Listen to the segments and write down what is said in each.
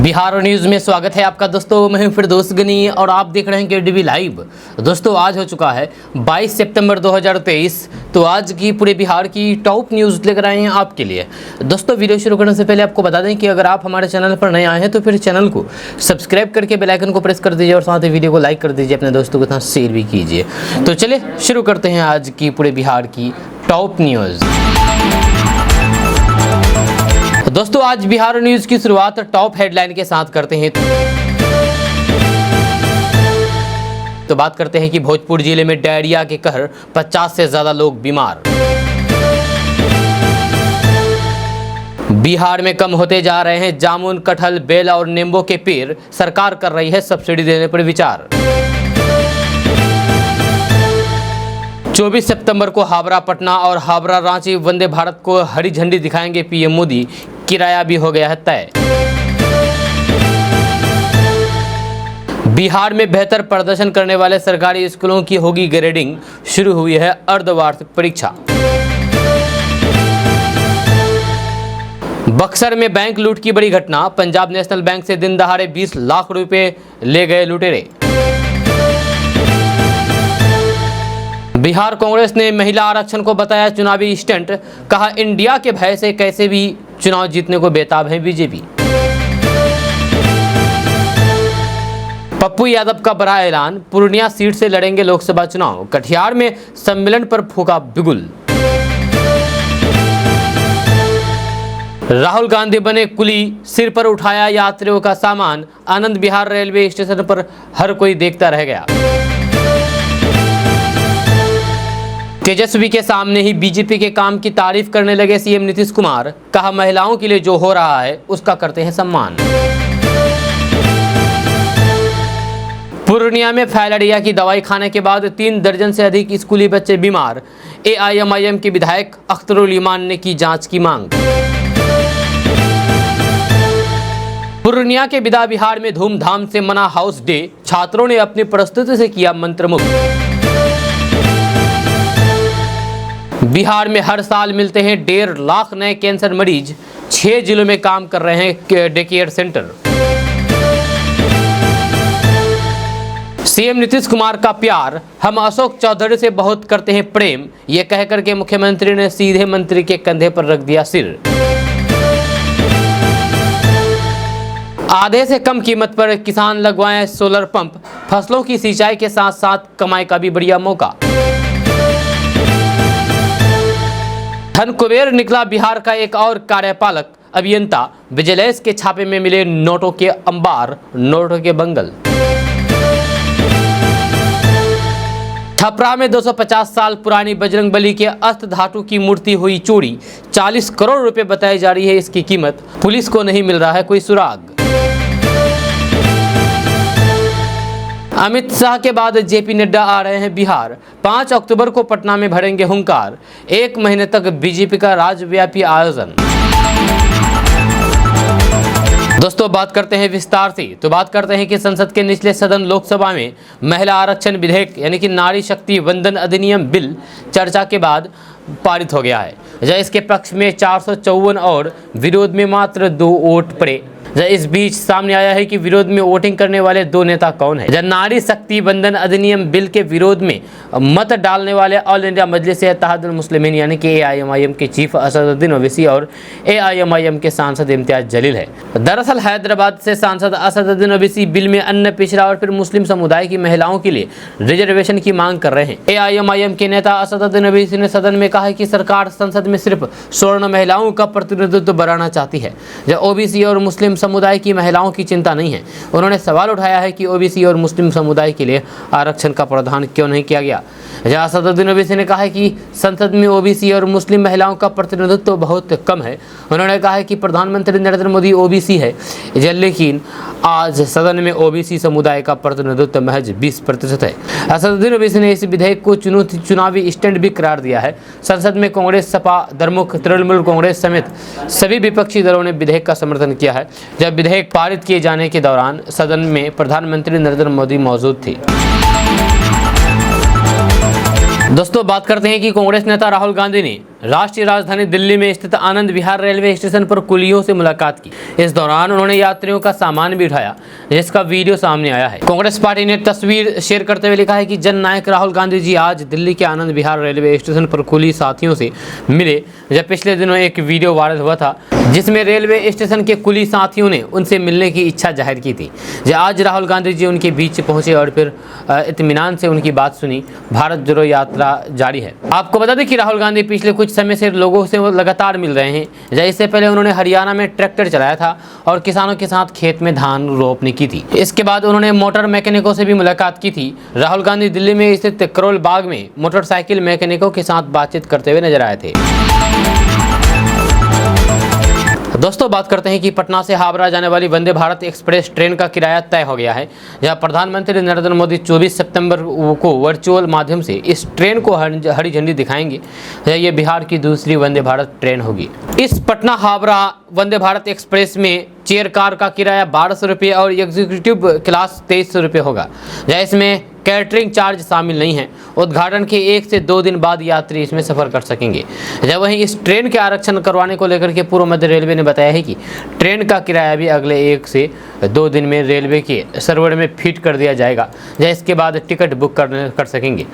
Bihar news में स्वागत है आपका दोस्तों। मैं हूं फिरदौस गनी और आप देख रहे हैं केडीवी लाइव। दोस्तों आज हो चुका है 22 सितंबर 2023। तो आज की पूरे बिहार की टॉप न्यूज़ लेकर आए हैं आपके लिए। दोस्तों वीडियो शुरू करने से पहले आपको बता दें कि अगर आप हमारे चैनल पर नए आए हैं तो फिर चैनल को सब्सक्राइब करके बेल आइकन को प्रेस कर दीजिए और साथ ही वीडियो को लाइक कर दीजिए, अपने दोस्तों के साथ शेयर भी कीजिए। तो चलिए शुरू करते हैं आज की पूरे बिहार की टॉप न्यूज़। दोस्तों आज बिहार न्यूज़ की शुरुआत टॉप हेडलाइन के साथ करते हैं। तो बात करते हैं कि भोजपुर जिले में डायरिया के कहर, 50 से ज्यादा लोग बीमार। बिहार में कम होते जा रहे हैं जामुन, कटहल, बेल और नींबू के पेड़, सरकार कर रही है सब्सिडी देने पर विचार। 24 सितंबर को हावड़ा पटना और हावड़ा रांची वंदे भारत को हरी झंडी दिखाएंगे पीएम मोदी, किराया भी हो गया है तय। बिहार में बेहतर प्रदर्शन करने वाले सरकारी स्कूलों की होगी ग्रेडिंग, शुरू हुई है अर्धवार्षिक परीक्षा। बक्सर में बैंक लूट की बड़ी घटना, पंजाब नेशनल बैंक से दिन दहाड़े 20 लाख रुपए ले गए लुटेरे। बिहार कांग्रेस ने महिला आरक्षण को बताया चुनावी स्टंट, कहा इंडिया के भय से कैसे भी चुनाव जीतने को बेताब है बीजेपी। पप्पू यादव का बड़ा ऐलान, पूर्णिया सीट से लड़ेंगे लोकसभा चुनाव, कटिहार में सम्मेलन पर फूका बिगुल। राहुल गांधी बने कुली, सिर पर उठाया यात्रियों का सामान, आनंद विहार रेलवे स्टेशन पर हर कोई देखता रह गया। तेजस्वी के सामने ही बीजेपी के काम की तारीफ करने लगे सीएम नीतीश कुमार, कहा महिलाओं के लिए जो हो रहा है उसका करते हैं सम्मान। पूर्णिया में फाइलेरिया की दवाई खाने के बाद 3 दर्जन से अधिक स्कूली बच्चे बीमार, एआईएमआईएम के विधायक अख्तरुल ईमान ने की जांच की मांग। पूर्णिया के विदा विहार में धूमधाम से मना हाउस डे, छात्रों ने अपनी प्रस्तुति से किया मंत्रमुग्ध। बिहार में हर साल मिलते हैं 1.5 लाख नए कैंसर मरीज, 6 जिलों में काम कर रहे हैं day care centre. CM Nitish Kumar का प्यार, हम अशोक चौधरी से बहुत करते हैं प्रेम, ये कहकर के मुख्यमंत्री ने सीधे मंत्री के कंधे पर रख दिया सिर। आधे से कम कीमत पर किसान लगवाएं सोलर पंप, फसलों की सिंचाई के साथ साथ कमाई का भी बढ़िया मौका। धन कुबेर निकला बिहार का एक और कार्यपालक अभियंता, विजिलेंस के छापे में मिले नोटों के अंबार, नोटों के बंगल। छपरा में 250 साल पुरानी बजरंगबली के अष्ट धातु की मूर्ति हुई चोरी, 40 करोड़ रुपए बताई जा रही है इसकी कीमत, पुलिस को नहीं मिल रहा है कोई सुराग। अमित शाह के बाद जेपी नड्डा आ रहे हैं बिहार, 5 अक्टूबर को पटना में भरेंगे हुंकार, 1 महीने तक बीजेपी का राज्यव्यापी आयोजन। दोस्तों बात करते हैं विस्तार से। तो बात करते हैं कि संसद के निचले सदन लोकसभा में महिला आरक्षण विधेयक यानी कि नारी शक्ति वंदन अधिनियम बिल चर्चा के बाद पारित हो गया है। जब इसके पक्ष में 454 और विरोध में मात्र 2 वोट पड़े। इस बीच सामने आया है कि विरोध में वोटिंग करने वाले 2 नेता कौन है। नारी शक्ति वंदन अधिनियम बिल के विरोध में मत डालने वाले ऑल इंडिया मजलिस इत्तेहादुल मुस्लिमीन यानी कि एआईएमआईएम के चीफ असदुद्दीन ओवैसी और एआईएमआईएम के सांसद इम्तियाज जलील है। दरअसल हैदराबाद से सांसद असदुद्दीन ओवैसी बिल में अन्य पिछड़ा और फिर मुस्लिम समुदाय की महिलाओं के लिए रिजर्वेशन की मांग कर रहे हैं। एआईएमआईएम के नेता असदुद्दीन ओवैसी ने सदन में कहा कि सरकार संसद में सिर्फ स्वर्ण महिलाओं का प्रतिनिधित्व बढ़ाना चाहती है, जब ओबीसी और मुस्लिम समुदाय की महिलाओं की चिंता नहीं है। उन्होंने सवाल उठाया है कि ओबीसी और मुस्लिम समुदाय के लिए आरक्षण का प्रावधान क्यों नहीं किया गया। असदुद्दीन ओवैसी ने कहा है कि संसद में ओबीसी और मुस्लिम महिलाओं का प्रतिनिधित्व बहुत कम है। उन्होंने कहा है कि प्रधानमंत्री नरेंद्र मोदी ओबीसी है, लेकिन आज सदन में ओबीसी समुदाय का प्रतिनिधित्व महज 20% है। असदुद्दीन ओवैसी ने इस विधेयक को चुनावी स्टंट भी करार दिया है। संसद में कांग्रेस, सपा, द्रमुक, तृणमूल कांग्रेस समेत सभी विपक्षी दलों ने विधेयक का समर्थन किया है। जब विधेयक पारित किए जाने के दौरान सदन में प्रधानमंत्री नरेंद्र मोदी मौजूद थे। दोस्तों बात करते हैं कि कांग्रेस नेता राहुल गांधी ने राष्ट्रीय राजधानी दिल्ली में स्थित आनंद विहार रेलवे स्टेशन पर कुलियों से मुलाकात की। इस दौरान उन्होंने यात्रियों का सामान भी उठाया, जिसका वीडियो सामने आया है। कांग्रेस पार्टी ने तस्वीर शेयर करते हुए लिखा है कि जननायक राहुल गांधी जी आज दिल्ली के आनंद विहार रेलवे स्टेशन पर कुली साथियों से मिले। जब पिछले दिनों एक वीडियो वायरल हुआ था जिसमें रेलवे स्टेशन के कुली साथियों ने उनसे मिलने की इच्छा जाहिर की थी। आज राहुल गांधी जी उनके बीच पहुंचे और फिर इत्मीनान से उनकी बात सुनी। भारत जोड़ो यात्रा जारी है। आपको बता दें कि राहुल गांधी पिछले कुछ समय से लोगों से लगातार मिल रहे हैं। इससे पहले उन्होंने हरियाणा में ट्रैक्टर चलाया था और किसानों के साथ खेत में धान रोपनी की थी। इसके बाद उन्होंने मोटर मैकेनिकों से भी मुलाकात की थी। राहुल गांधी दिल्ली में स्थित करोल बाग में मोटरसाइकिल मैकेनिकों के साथ बातचीत करते हुए नजर आए थे। दोस्तों, बात करते हैं कि पटना से हावड़ा जाने वाली वंदे भारत एक्सप्रेस ट्रेन का किराया तय हो गया है। जहां प्रधानमंत्री नरेंद्र मोदी 24 सितंबर को वर्चुअल माध्यम से इस ट्रेन को हरी झंडी दिखाएंगे। ये बिहार की दूसरी वंदे भारत ट्रेन होगी। इस पटना हावड़ा वंदे भारत एक्सप्रेस में चेयर कार का किराया 1200 रुपये और एग्जीक्यूटिव क्लास 2300 रुपये होगा। इसमें कैटरिंग चार्ज शामिल नहीं है। उद्घाटन के 1 से 2 दिन बाद यात्री इसमें सफर कर सकेंगे। वहीं इस ट्रेन के आरक्षण करवाने को लेकर के पूर्व मध्य रेलवे ने बताया है कि ट्रेन का किराया भी अगले 1 से 2 दिन में रेलवे के सर्वर में फिट कर दिया जाएगा। इसके बाद टिकट बुक कर सकेंगे।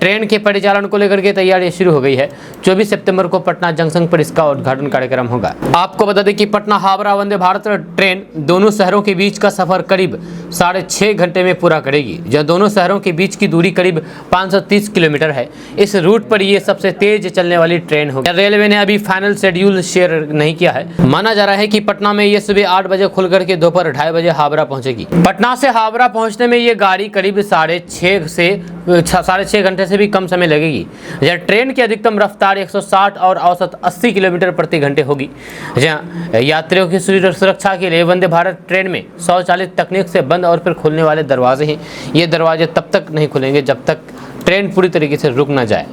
ट्रेन के परिचालन को लेकर के तैयारी शुरू हो गई है। 24 सितंबर को पटना जंक्शन पर इसका उद्घाटन कार्यक्रम होगा। आपको बता दें कि पटना हावड़ा वंदे भारत ट्रेन दोनों शहरों के बीच का सफर करीब 6.5 घंटे में पूरा करेगी। जहाँ दोनों शहरों के बीच की दूरी करीब 530 किलोमीटर है। इस रूट पर यह सबसे तेज चलने वाली ट्रेन होगी। रेलवे ने अभी फाइनल शेड्यूल शेयर नहीं किया है। माना जा रहा है कि पटना में ये सुबह 8 बजे खुल करके दोपहर 2:30 बजे हावड़ा पहुंचेगी। पटना से हावड़ा पहुंचने में ये गाड़ी करीब 6.5 घंटे से भी कम समय लगेगी। यह ट्रेन की अधिकतम रफ्तार 160 और औसत 80 किलोमीटर प्रति घंटे होगी। जहाँ यात्रियों की सुरक्षा के लिए वंदे भारत ट्रेन में स्वचालित तकनीक से बंद और फिर खुलने वाले दरवाजे हैं। ये दरवाजे तब तक नहीं खुलेंगे जब तक ट्रेन पूरी तरीके से रुक ना जाए।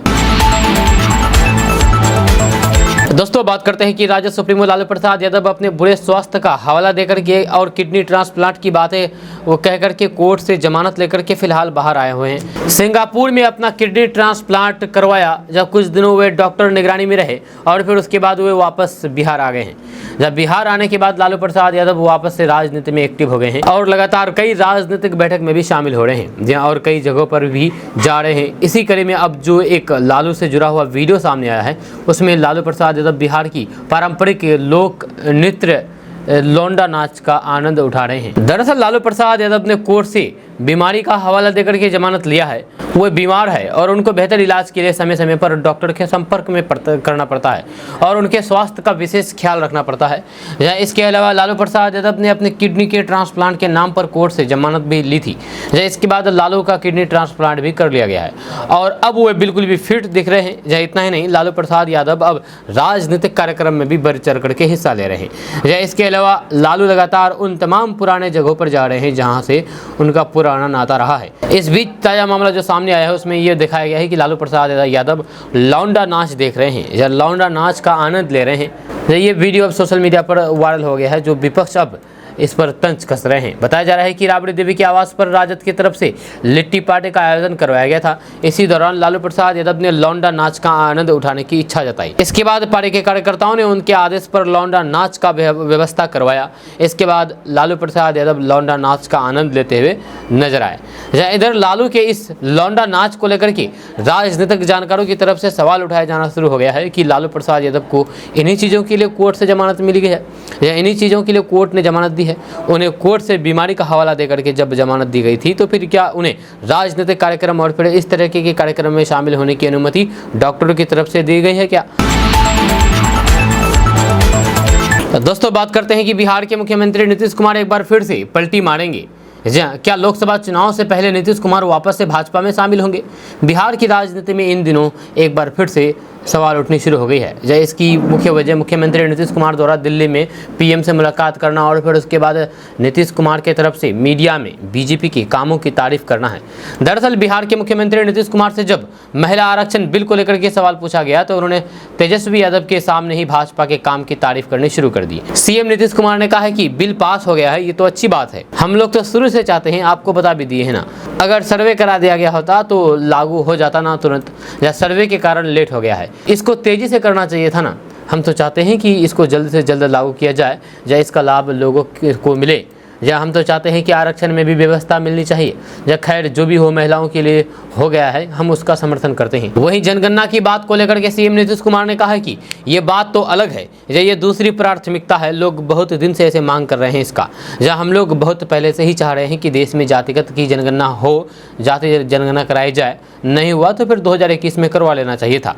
दोस्तों, बात करते हैं कि राजद सुप्रीमो लालू प्रसाद यादव अपने बुरे स्वास्थ्य का हवाला देकर के और किडनी ट्रांसप्लांट की बातें वो कहकर के कोर्ट से जमानत लेकर के फिलहाल बाहर आए हुए हैं। सिंगापुर में अपना किडनी ट्रांसप्लांट करवाया। जब कुछ दिनों वे डॉक्टर निगरानी में रहे और फिर उसके बाद वे वापस बिहार आ गए हैं। जब बिहार आने के बाद लालू प्रसाद यादव वापस से राजनीति में एक्टिव हो गए हैं और लगातार कई राजनीतिक बैठक में भी शामिल हो रहे हैं, जहाँ और कई जगहों पर भी जा रहे हैं। इसी कड़ी में अब जो एक लालू से जुड़ा हुआ वीडियो सामने आया है, उसमें लालू प्रसाद यादव बिहार की पारंपरिक लोक नृत्य लौंडा नाच का आनंद उठा रहे हैं। दरअसल लालू प्रसाद यादव ने कोर्ट से बीमारी का हवाला देकर के जमानत लिया है। वो बीमार है और उनको बेहतर इलाज के लिए समय समय पर डॉक्टर के संपर्क में करना पड़ता है और उनके स्वास्थ्य का विशेष ख्याल रखना पड़ता है। इसके अलावा लालू प्रसाद यादव ने अपने किडनी के ट्रांसप्लांट के नाम पर कोर्ट से जमानत भी ली थी। इसके बाद लालू का किडनी ट्रांसप्लांट भी कर लिया गया है और अब वो बिल्कुल भी फिट दिख रहे हैं। इतना ही नहीं, लालू प्रसाद यादव अब राजनीतिक कार्यक्रम में भी बढ़ चढ़ करके हिस्सा ले रहे हैं। इसके अलावा लालू लगातार उन तमाम पुराने जगहों पर जा रहे हैं जहां से उनका पुराना नाता रहा है। इस बीच ताजा मामला जो सामने आया है उसमें यह दिखाया गया है कि लालू प्रसाद यादव लौंडा नाच देख रहे हैं या लौंडा नाच का आनंद ले रहे हैं। ये वीडियो अब सोशल मीडिया पर वायरल हो गया है, जो विपक्ष अब इस पर तंज कस रहे हैं। बताया जा रहा है कि राबड़ी देवी के आवास पर राजद की तरफ से लिट्टी पार्टी का आयोजन करवाया गया था। इसी दौरान लालू प्रसाद यादव ने लौंडा नाच का आनंद उठाने की इच्छा जताई। इसके बाद पार्टी के कार्यकर्ताओं ने उनके आदेश पर लौंडा नाच का व्यवस्था करवाया। इसके बाद लालू प्रसाद यादव लौंडा नाच का आनंद लेते हुए नजर आए। इधर लालू के इस लौंडा नाच को लेकर के राजनीतिक जानकारों की तरफ से सवाल उठाया जाना शुरू हो गया है कि लालू प्रसाद यादव को इन्हीं चीज़ों के लिए कोर्ट से जमानत मिली गई है या इन्हीं चीज़ों के लिए कोर्ट ने जमानत दी है। उन्हें कोर्ट से बीमारी का हवाला देकर के जब जमानत दी गई थी तो फिर क्या उन्हें राजनीतिक कार्यक्रम और फिर इस तरह के कार्यक्रम में शामिल होने की अनुमति डॉक्टरों की तरफ से दी गई है क्या? दोस्तों, बात करते हैं कि बिहार के मुख्यमंत्री नीतीश कुमार एक बार फिर से पलटी मारेंगे। क्या लोकसभा चुनाव से पहले नीतीश कुमार वापस से भाजपा में शामिल होंगे? बिहार की राजनीति में इन दिनों एक बार फिर से सवाल उठनी शुरू हो गई है। इसकी मुख्य वजह मुख्यमंत्री नीतीश कुमार द्वारा दिल्ली में पीएम से मुलाकात करना और फिर उसके बाद नीतीश कुमार के तरफ से मीडिया में बीजेपी के कामों की तारीफ करना है। दरअसल बिहार के मुख्यमंत्री नीतीश कुमार से जब महिला आरक्षण बिल को लेकर के सवाल पूछा गया तो उन्होंने तेजस्वी यादव के सामने ही भाजपा के काम की तारीफ करनी शुरू कर दी। सीएम नीतीश कुमार ने कहा है कि बिल पास हो गया है, ये तो अच्छी बात है, हम लोग तो शुरू से चाहते हैं, आपको बता भी दिए है ना। अगर सर्वे करा दिया गया होता तो लागू हो जाता ना तुरंत, या सर्वे के कारण लेट हो गया है। इसको तेज़ी से करना चाहिए था ना। हम तो चाहते हैं कि इसको जल्द से जल्द लागू किया जाए, या इसका लाभ लोगों को मिले, या हम तो चाहते हैं कि आरक्षण में भी व्यवस्था मिलनी चाहिए। या खैर जो भी हो, महिलाओं के लिए हो गया है, हम उसका समर्थन करते हैं। वहीं जनगणना की बात को लेकर के सीएम नीतीश कुमार ने कहा है कि ये बात तो अलग है, ये दूसरी प्राथमिकता है। लोग बहुत दिन से ऐसे मांग कर रहे हैं इसका। जहाँ हम लोग बहुत पहले से ही चाह रहे हैं कि देश में जातिगत की जनगणना हो, जाति जनगणना कराई जाए। नहीं हुआ तो फिर 2021 में करवा लेना चाहिए था।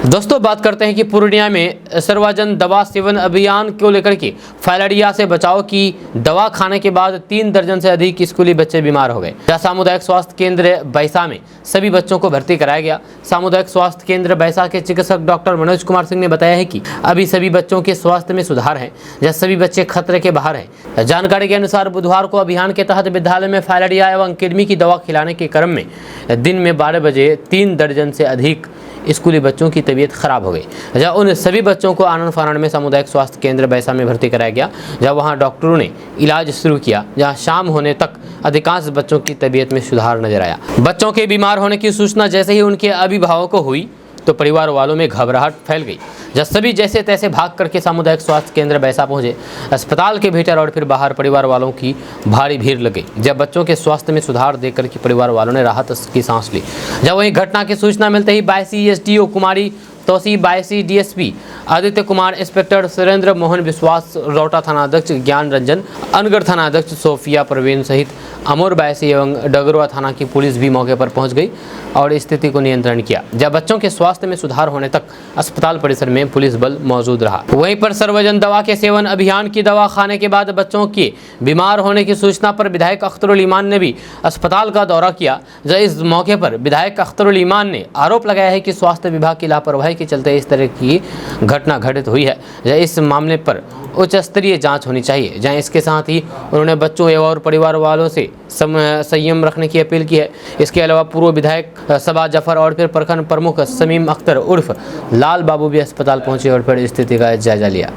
दोस्तों बात करते हैं कि पूर्णिया में सर्वजन दवा सेवन अभियान को लेकर के फाइलेरिया से बचाव की दवा खाने के बाद 3 दर्जन से अधिक स्कूली बच्चे बीमार हो गए। सामुदायिक स्वास्थ्य केंद्र बैसा में सभी बच्चों को भर्ती कराया गया। सामुदायिक स्वास्थ्य केंद्र बैसा के चिकित्सक डॉक्टर मनोज कुमार सिंह ने बताया है कि अभी सभी बच्चों के स्वास्थ्य में सुधार है, जब सभी बच्चे खतरे के बाहर हैं। जानकारी के अनुसार बुधवार को अभियान के तहत विद्यालय में फाइलेरिया एवं कृमि की दवा खिलाने के क्रम में दिन में 12 बजे 3 दर्जन से अधिक स्कूली बच्चों की तबीयत खराब हो गई। जब उन सभी बच्चों को आनंद फानंद में सामुदायिक स्वास्थ्य केंद्र बैसा में भर्ती कराया गया। जब वहां डॉक्टरों ने इलाज शुरू किया, जहां शाम होने तक अधिकांश बच्चों की तबीयत में सुधार नजर आया। बच्चों के बीमार होने की सूचना जैसे ही उनके अभिभावकों को हुई तो परिवार वालों में घबराहट फैल गई। जब सभी जैसे तैसे भाग करके सामुदायिक स्वास्थ्य केंद्र बैसा पहुंचे, अस्पताल के भीतर और फिर बाहर परिवार वालों की भारी भीड़ लग गई। जब बच्चों के स्वास्थ्य में सुधार देख करके परिवार वालों ने राहत की सांस ली। जब वही घटना की सूचना मिलते ही बायसी एसडीओ कुमारी तोसी, बायसी डीएसपी आदित्य कुमार, इंस्पेक्टर सुरेंद्र मोहन विश्वास, रौटा थानाध्यक्ष ज्ञान रंजन, अनगर थानाध्यक्ष सोफिया परवीन सहित अमोर बायसी एवं डगरवा थाना की पुलिस भी मौके पर पहुंच गई और स्थिति को नियंत्रण किया। जब बच्चों के स्वास्थ्य में सुधार होने तक अस्पताल परिसर में पुलिस बल मौजूद रहा। वहीं पर सर्वजन दवा के सेवन अभियान की दवा खाने के बाद बच्चों के बीमार होने की सूचना पर विधायक अख्तरुल ईमान ने भी अस्पताल का दौरा किया। जब इस मौके पर विधायक अख्तरुल ईमान ने आरोप लगाया है कि स्वास्थ्य विभाग की लापरवाही के चलते इस तरह की घटना घटित हुई है। इस मामले पर उच्च स्तरीय जांच होनी चाहिए। जहां इसके साथ ही उन्होंने बच्चों एवं और परिवार वालों से संयम रखने की अपील की है। इसके अलावा पूर्व विधायक सबा जफर और फिर प्रखंड प्रमुख समीम अख्तर उर्फ लाल बाबू भी अस्पताल पहुंचे और फिर स्थिति का जायजा लिया।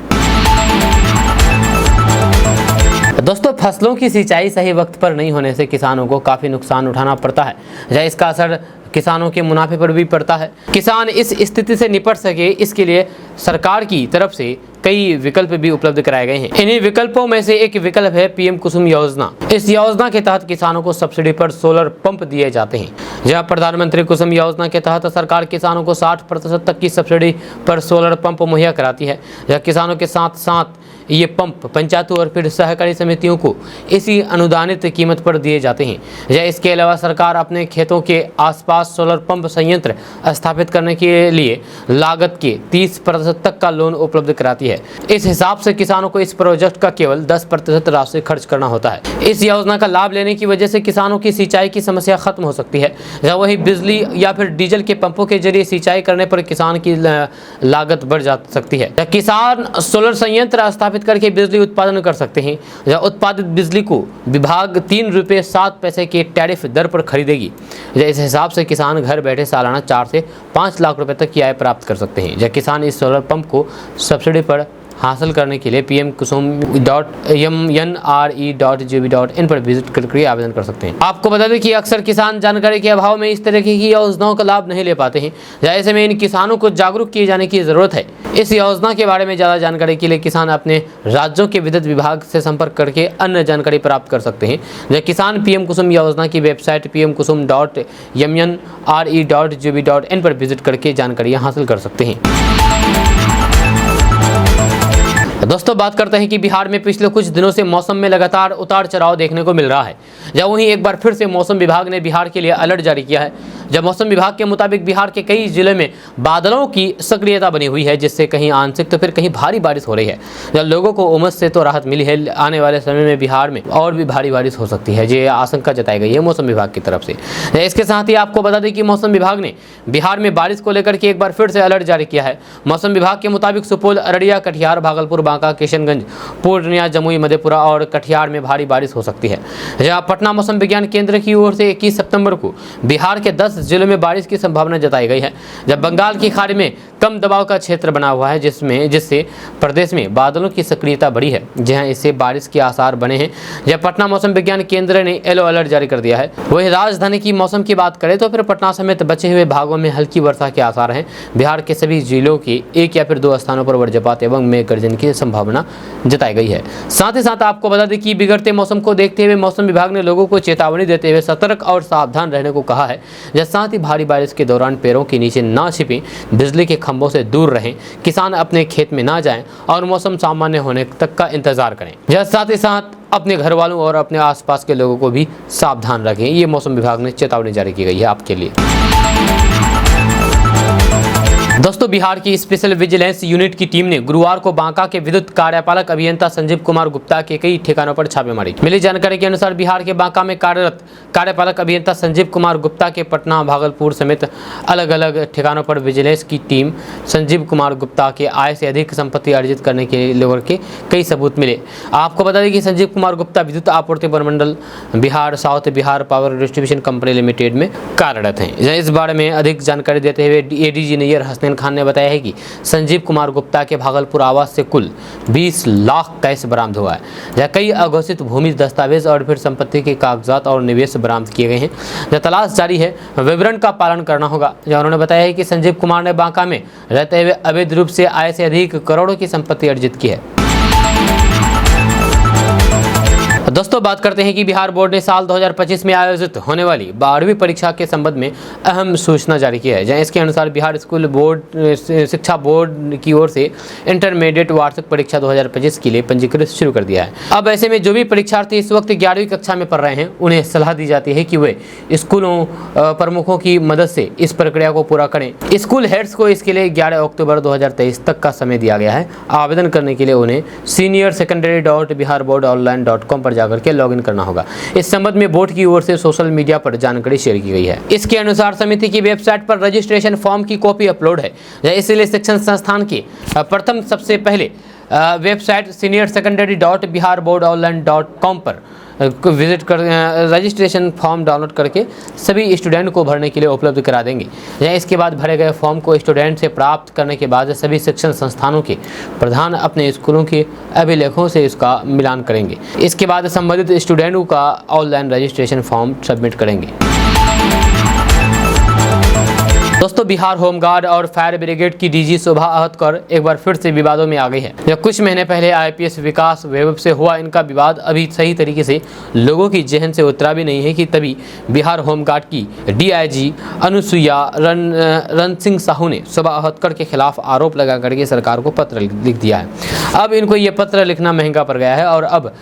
दोस्तों फसलों की सिंचाई सही वक्त पर नहीं होने से किसानों को काफ़ी नुकसान उठाना पड़ता है। जहाँ इसका असर किसानों के मुनाफे पर भी पड़ता है। किसान इस स्थिति से निपट सके इसके लिए सरकार की तरफ से कई विकल्प भी उपलब्ध कराए गए हैं। इन्हीं विकल्पों में से एक विकल्प है पीएम कुसुम योजना। इस योजना के तहत किसानों को सब्सिडी पर सोलर पंप दिए जाते हैं। जहां प्रधानमंत्री कुसुम योजना के तहत सरकार किसानों को 60% तक की सब्सिडी पर सोलर पंप मुहैया कराती है। जहाँ किसानों के साथ साथ ये पंप पंचायतों और फिर सहकारी समितियों को इसी अनुदानित कीमत पर दिए जाते हैं। या इसके अलावा सरकार अपने खेतों के आसपास सोलर पंप संयंत्र स्थापित करने के लिए लागत के 30% तक का लोन उपलब्ध कराती है। इस हिसाब से किसानों को इस प्रोजेक्ट का केवल 10% राशि खर्च करना होता है। इस योजना का लाभ लेने की वजह से किसानों की सिंचाई की समस्या खत्म हो सकती है। जहाँ वही बिजली या फिर डीजल के पंपों के जरिए सिंचाई करने पर किसान की लागत बढ़ जा सकती है। किसान सोलर संयंत्र स्थापित करके बिजली उत्पादन कर सकते हैं। जहाँ उत्पादित बिजली को विभाग 3 रुपये 7 पैसे के टैरिफ दर पर खरीदेगी। इस हिसाब से किसान घर बैठे सालाना 4 से 5 लाख रुपए तक की आय प्राप्त कर सकते हैं। जब किसान इस सोलर पंप को सब्सिडी पर हासिल करने के लिए pm-kusum.mnre.gov.in पर विजिट करके आवेदन कर सकते हैं। आपको बता दें कि अक्सर किसान जानकारी के अभाव में इस तरह की योजनाओं का लाभ नहीं ले पाते हैं। ऐसे में इन किसानों को जागरूक किए जाने की जरूरत है। इस योजना के बारे में ज़्यादा जानकारी के लिए किसान अपने राज्यों के विद्युत विभाग से संपर्क करके अन्य जानकारी प्राप्त कर सकते हैं। जब किसान पीएम कुसुम योजना की वेबसाइट pm-kusum.mnre.gov.in पर विजिट करके जानकारियाँ हासिल कर सकते हैं। दोस्तों बात करते हैं कि बिहार में पिछले कुछ दिनों से मौसम में लगातार उतार चढ़ाव देखने को मिल रहा है। जब वहीं एक बार फिर से मौसम विभाग ने बिहार के लिए अलर्ट जारी किया है। जब मौसम विभाग के मुताबिक बिहार के कई जिलों में बादलों की सक्रियता बनी हुई है, जिससे कहीं आंशिक तो फिर कहीं भारी बारिश हो रही है। जब लोगों को उमस से तो राहत मिली है, आने वाले समय में बिहार में और भी भारी बारिश हो सकती है, ये आशंका जताई गई है मौसम विभाग की तरफ से। इसके साथ ही आपको बता दें कि मौसम विभाग ने बिहार में बारिश को लेकर के एक बार फिर से अलर्ट जारी किया है। मौसम विभाग के मुताबिक सुपौल, अररिया, कटिहार, भागलपुर, बांका, किशनगंज, पूर्णिया, जमुई, मधेपुरा और कटिहार में भारी बारिश हो सकती है। जहां पटना मौसम विज्ञान केंद्र की ओर से 21 सितंबर को बिहार के 10 जिलों में बारिश की संभावना जताई गई है। जब बंगाल की खाड़ी में कम दबाव का क्षेत्र बना हुआ है जिससे प्रदेश में बादलों की सक्रियता बढ़ी है, जहां इससे बारिश के आसार बने हैं। जहां पटना मौसम विज्ञान केंद्र ने येलो अलर्ट जारी कर दिया है। वहीं राजधानी की मौसम की बात करें तो फिर पटना समेत बचे हुए भागों में हल्की वर्षा के आसार हैं। बिहार के सभी जिलों के 1 या फिर 2 स्थानों पर वज्रपात एवं मेघ गर्जन की संभावना जताई गई है। साथ ही साथ आपको बता दें कि बिगड़ते मौसम को देखते हुए मौसम विभाग ने लोगों को चेतावनी देते हुए सतर्क और सावधान रहने को कहा है। साथ ही भारी बारिश के दौरान पैरों के नीचे ना छिपें, बिजली के खंभों से दूर रहें, किसान अपने खेत में ना जाएं और मौसम सामान्य होने तक का इंतजार करें। साथ ही साथ अपने घर वालों और अपने आसपास के लोगों को भी सावधान रखें। ये मौसम विभाग ने चेतावनी जारी की गई है आपके लिए। दोस्तों, बिहार की स्पेशल विजिलेंस यूनिट की टीम ने गुरुवार को बांका के विद्युत कार्यपालक अभियंता संजीव कुमार गुप्ता के कई ठिकानों पर छापेमारी की। मिली जानकारी के अनुसार बिहार के बांका में कार्यरत कार्यपालक अभियंता संजीव कुमार गुप्ता के पटना, भागलपुर समेत अलग अलग ठिकानों पर विजिलेंस की टीम संजीव कुमार गुप्ता के आय से अधिक संपत्ति अर्जित करने के लेकर के कई सबूत मिले। आपको बता दें कि संजीव कुमार गुप्ता विद्युत आपूर्ति प्रमंडल Bihar south Bihar power distribution company limited में कार्यरत हैं। इस बारे में अधिक जानकारी देते हुए एडीजी नैयर हसनैन खान ने बताया है कि संजीव कुमार गुप्ता के भागलपुर आवास से कुल 20 लाख कैश बरामद हुआ है, जहाँ कई अघोषित भूमि दस्तावेज और फिर संपत्ति के कागजात और निवेश बरामद किए गए हैं। जहाँ तलाश जारी है, विवरण का पालन करना होगा। जहाँ उन्होंने बताया है कि संजीव कुमार ने बांका में रहते हुए अवैध रूप से आय से अधिक करोड़ों की संपत्ति अर्जित की है। दोस्तों, बात करते हैं कि बिहार बोर्ड ने साल 2025 में आयोजित होने वाली 12वीं परीक्षा के संबंध में अहम सूचना जारी की है। जहां इसके अनुसार बिहार स्कूल बोर्ड शिक्षा बोर्ड की ओर से इंटरमीडिएट वार्षिक परीक्षा 2025 के लिए पंजीकृत शुरू कर दिया है। अब ऐसे में जो भी परीक्षार्थी इस वक्त 11वीं कक्षा में पढ़ रहे हैं, उन्हें सलाह दी जाती है कि वे स्कूलों प्रमुखों की मदद से इस प्रक्रिया को पूरा करें। स्कूल हेड्स को इसके लिए 11 अक्टूबर 2023 तक का समय दिया गया है। आवेदन करने के लिए उन्हें senior-secondary.biharboardonline.com पर जाकर के लॉगिन करना होगा। इस संबंध में बोर्ड की ओर से सोशल मीडिया पर जानकारी शेयर की गई है। इसके अनुसार समिति की वेबसाइट पर रजिस्ट्रेशन फॉर्म की कॉपी अपलोड है। इसलिए शिक्षण संस्थान की प्रथम सबसे पहले वेबसाइट senior-secondary.biharboardonline.com पर विजिट कर रजिस्ट्रेशन फॉर्म डाउनलोड करके सभी स्टूडेंट को भरने के लिए उपलब्ध करा देंगे। या इसके बाद भरे गए फॉर्म को स्टूडेंट से प्राप्त करने के बाद सभी शिक्षण संस्थानों के प्रधान अपने स्कूलों के अभिलेखों से इसका मिलान करेंगे। इसके बाद संबंधित स्टूडेंटों का ऑनलाइन रजिस्ट्रेशन फॉर्म सबमिट करेंगे। दोस्तों, बिहार होमगार्ड और फायर ब्रिगेड की डीजी शोभा अहतकर एक बार फिर से विवादों में आ गई है। जब कुछ महीने पहले आईपीएस विकास वैभव से हुआ इनका विवाद अभी सही तरीके से लोगों की जेहन से उतरा भी नहीं है कि तभी बिहार होमगार्ड की डीआईजी अनुसुईया रण सिंह साहू ने शोभा अहतकर के खिलाफ आरोप लगा करके सरकार को पत्र लिख दिया है। अब इनको ये पत्र लिखना महंगा पड़ गया है और अब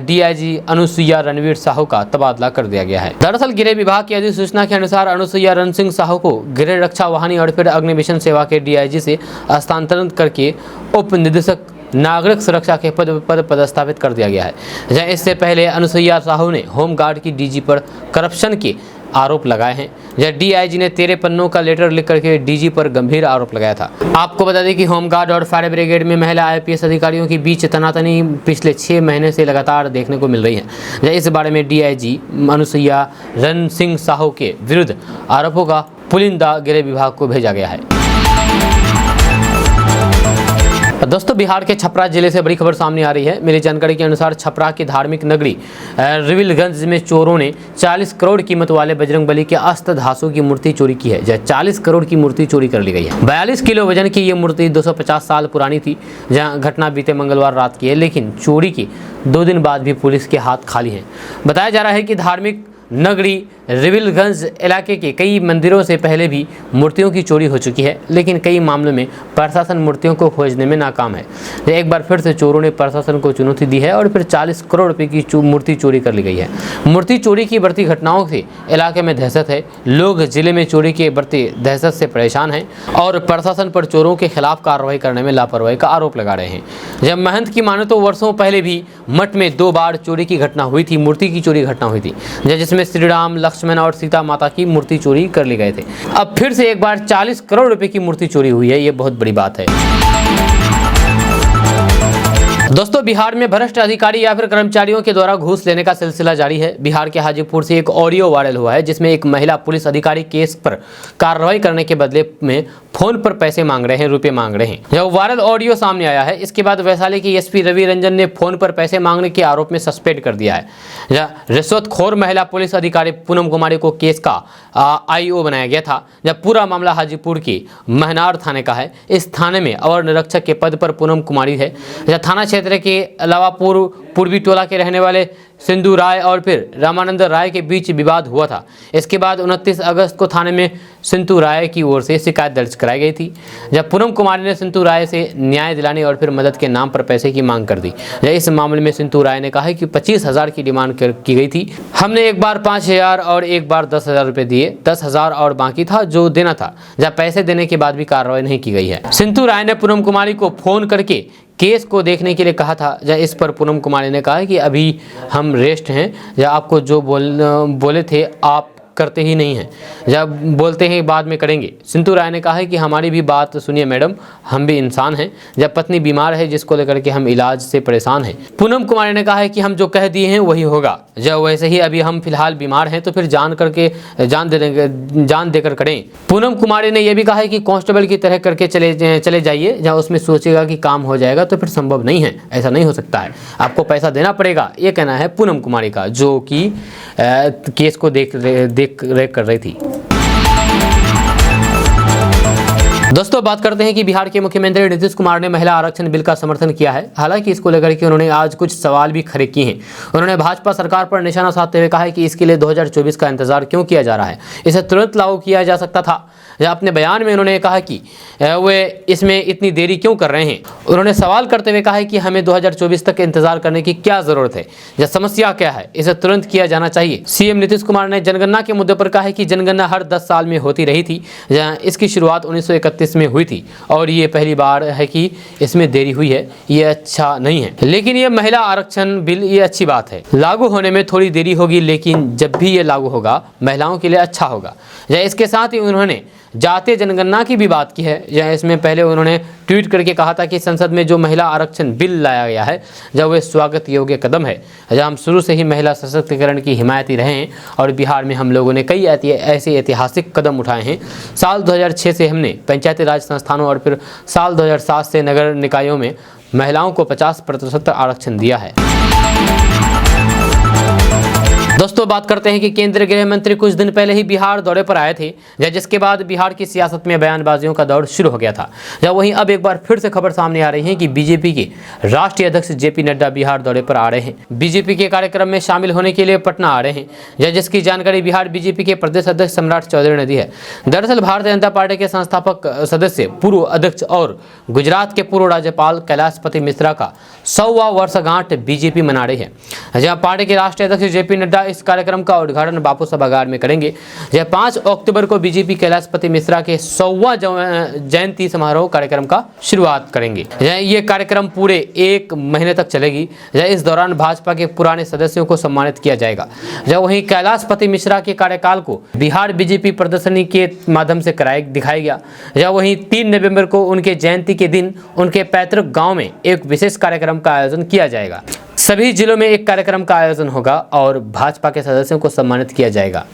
डीआईजी अनुसुईया रणवीर साहू का तबादला कर दिया गया है। दरअसल गृह विभाग की अधिसूचना के अनुसार अनुसुईया रण सिंह साहू को गृह रक्षा वाहिनी और फिर अग्निमिशन सेवा के डीआईजी से स्थानांतरित करके उप निदेशक नागरिक सुरक्षा के पद पर पदस्थापित कर दिया गया है। जहां इससे पहले अनुसुईया साहू ने होमगार्ड की डीजी पर करप्शन के आरोप लगाए हैं। जब डीआईजी ने 13 पन्नों का लेटर लिख करके डीजी पर गंभीर आरोप लगाया था। आपको बता दें कि होमगार्ड और फायर ब्रिगेड में महिला आईपीएस अधिकारियों के बीच तनातनी पिछले 6 महीने से लगातार देखने को मिल रही है। इस बारे में डीआईजी अनुसुईया रण सिंह साहू के विरुद्ध आरोपों का पुलिंदा गृह विभाग को भेजा गया है। दोस्तों, बिहार के छपरा जिले से बड़ी खबर सामने आ रही है। मेरी जानकारी के अनुसार छपरा की धार्मिक नगरी रिविलगंज में चोरों ने 40 करोड़ कीमत वाले बजरंगबली के अष्टधातु की मूर्ति चोरी की है। जहाँ 40 करोड़ की मूर्ति चोरी कर ली गई है। 42 किलो वजन की ये मूर्ति 250 साल पुरानी थी। जहाँ घटना बीते मंगलवार रात की है, लेकिन चोरी के 2 दिन बाद भी पुलिस के हाथ खाली हैं। बताया जा रहा है कि धार्मिक नगरी रिविलगंज इलाके के कई मंदिरों से पहले भी मूर्तियों की चोरी हो चुकी है, लेकिन कई मामलों में प्रशासन मूर्तियों को खोजने में नाकाम है। एक बार फिर से चोरों ने प्रशासन को चुनौती दी है और फिर 40 करोड़ रुपए की मूर्ति चोरी कर ली गई है। मूर्ति चोरी की बढ़ती घटनाओं से इलाके में दहशत है। लोग जिले में चोरी के बढ़ती दहशत से परेशान हैं और प्रशासन पर चोरों के खिलाफ कार्रवाई करने में लापरवाही का आरोप लगा रहे हैं। जब महंत की माने तो वर्षों पहले भी मठ में 2 बार चोरी की घटना हुई थी, मूर्ति की चोरी घटना हुई थी, जिसमें श्री राम, लक्ष्मण और सीता माता की मूर्ति चोरी कर ली गए थे। अब फिर से एक बार 40 करोड़ रुपए की मूर्ति चोरी हुई है। ये बहुत बड़ी बात है। दोस्तों, बिहार में भ्रष्ट अधिकारी या फिर कर्मचारियों के द्वारा घूस लेने का सिलसिला जारी है। बिहार के हाजीपुर से एक ऑडियो वायरल हुआ है, जिसमें एक महिला पुलिस अधिकारी केस पर कार्रवाई करने के बदले में फोन पर पैसे मांग रहे हैं, रुपए मांग रहे हैं। जब वायरल ऑडियो सामने आया है, इसके बाद वैशाली के एसपी रवि रंजन ने फोन पर पैसे मांगने के आरोप में सस्पेंड कर दिया है। रिश्वतखोर महिला पुलिस अधिकारी पूनम कुमारी को केस का आईओ बनाया गया था। जब पूरा मामला हाजीपुर के महनार थाने का है। इस थाने में अवर निरीक्षक के पद पर पूनम कुमारी है। थाना क्षेत्र के अलावा पूर्वी टोला के रहने वाले सिंधु राय और फिर रामानंद राय के बीच विवाद हुआ था। इसके बाद 29 अगस्त को थाने में सिंधु राय की ओर से शिकायत दर्ज कराई गई थी, जब पूनम कुमारी ने सिंधु राय से न्याय दिलाने और फिर मदद के नाम पर पैसे की मांग कर दी। इस मामले में सिंधु राय ने कहा कि 25,000 की डिमांड की गई थी। हमने एक बार 5,000 और एक बार 10,000 रुपये दिए, 10,000 और बाकी था जो देना था। जब पैसे देने के बाद भी कार्रवाई नहीं की गई है। सिंधु राय ने पूनम कुमारी को फोन करके केस को देखने के लिए कहा था। इस पर पूनम कुमारी ने कहा कि अभी हम रेस्ट हैं, या आपको जो बोले थे आप करते ही नहीं हैं, जब बोलते हैं बाद में करेंगे। सिंधु राय ने कहा है कि हमारी भी बात सुनिए मैडम, हम भी इंसान हैं। जब पत्नी बीमार है जिसको लेकर के हम इलाज से परेशान हैं। पूनम कुमारी ने कहा है कि हम जो कह दिए हैं वही होगा। जब वैसे ही अभी हम फिलहाल बीमार हैं तो फिर जान देकर करें। पूनम कुमारी ने यह भी कहा है कि कांस्टेबल की तरह करके चले जाइए, जहाँ उसमें सोचेगा कि काम हो जाएगा तो फिर संभव नहीं है, ऐसा नहीं हो सकता है, आपको पैसा देना पड़ेगा। ये कहना है पूनम कुमारी का, जो कि केस को देख कर रही थी। दोस्तों बात करते हैं कि बिहार के मुख्यमंत्री नीतीश कुमार ने महिला आरक्षण बिल का समर्थन किया है। हालांकि इसको लेकर के उन्होंने आज कुछ सवाल भी खड़े किए हैं। उन्होंने भाजपा सरकार पर निशाना साधते हुए कहा है कि इसके लिए 2024 का इंतजार क्यों किया जा रहा है, इसे तुरंत लागू किया जा सकता था। अपने बयान में उन्होंने कहा कि वे इसमें इतनी देरी क्यों कर रहे हैं। उन्होंने सवाल करते हुए कहा है कि हमें 2024 तक इंतजार करने की क्या जरूरत है, यह समस्या क्या है, इसे तुरंत किया जाना चाहिए। सीएम नीतीश कुमार ने जनगणना के मुद्दे पर कहा है कि जनगणना हर 10 साल में होती रही थी। इसकी शुरुआत 1931 में हुई थी और ये पहली बार है कि इसमें देरी हुई है। ये अच्छा नहीं है, लेकिन ये महिला आरक्षण बिल ये अच्छी बात है। लागू होने में थोड़ी देरी होगी, लेकिन जब भी ये लागू होगा महिलाओं के लिए अच्छा होगा। इसके साथ ही उन्होंने जातीय जनगणना की भी बात की है। इसमें पहले उन्होंने ट्वीट करके कहा था कि संसद में जो महिला आरक्षण बिल लाया गया है जब वह स्वागत योग्य कदम है। हम शुरू से ही महिला सशक्तिकरण की हिमायती रहे हैं और बिहार में हम लोगों ने कई ऐसे ऐतिहासिक कदम उठाए हैं। साल 2006 से हमने पंचायती राज संस्थानों और फिर साल 2007 से नगर निकायों में महिलाओं को 50% आरक्षण दिया है। दोस्तों बात करते हैं कि केंद्रीय गृह मंत्री कुछ दिन पहले ही बिहार दौरे पर आए थे, जिसके बाद बिहार की सियासत में बयानबाजियों का दौर शुरू हो गया था। वहीं अब एक बार फिर से खबर सामने आ रही है कि बीजेपी के राष्ट्रीय अध्यक्ष जेपी नड्डा बिहार दौरे पर आ रहे हैं। बीजेपी के कार्यक्रम में शामिल होने के लिए पटना आ रहे हैं, जिसकी जानकारी बिहार बीजेपी के प्रदेश अध्यक्ष सम्राट चौधरी ने दी है। दरअसल भारतीय जनता पार्टी के संस्थापक सदस्य, पूर्व अध्यक्ष और गुजरात के पूर्व राज्यपाल कैलाशपति मिश्रा का 100वां वर्षगांठ बीजेपी मना रही है। जहां पार्टी के राष्ट्रीय अध्यक्ष जेपी नड्डा इस कार्यक्रम का उद्घाटन बापू सभागार में करेंगे। 5 अक्टूबर को बीजेपी कैलाशपति मिश्रा के 100वां जयंती समारोह कार्यक्रम का शुरुआत करेंगे। ये कार्यक्रम पूरे 1 महीने तक चलेगी। इस दौरान भाजपा के पुराने सदस्यों को सम्मानित किया जाएगा। वहीं कैलाशपति मिश्रा के कार्यकाल को बिहार बीजेपी प्रदर्शनी के माध्यम से दिखाया गया। वहीं 3 नवंबर को उनके जयंती के दिन उनके पैतृक गांव में एक विशेष कार्यक्रम का आयोजन किया जाएगा। सभी जिलों में एक कार्यक्रम का आयोजन होगा और भाजपा के सदस्यों को सम्मानित किया जाएगा।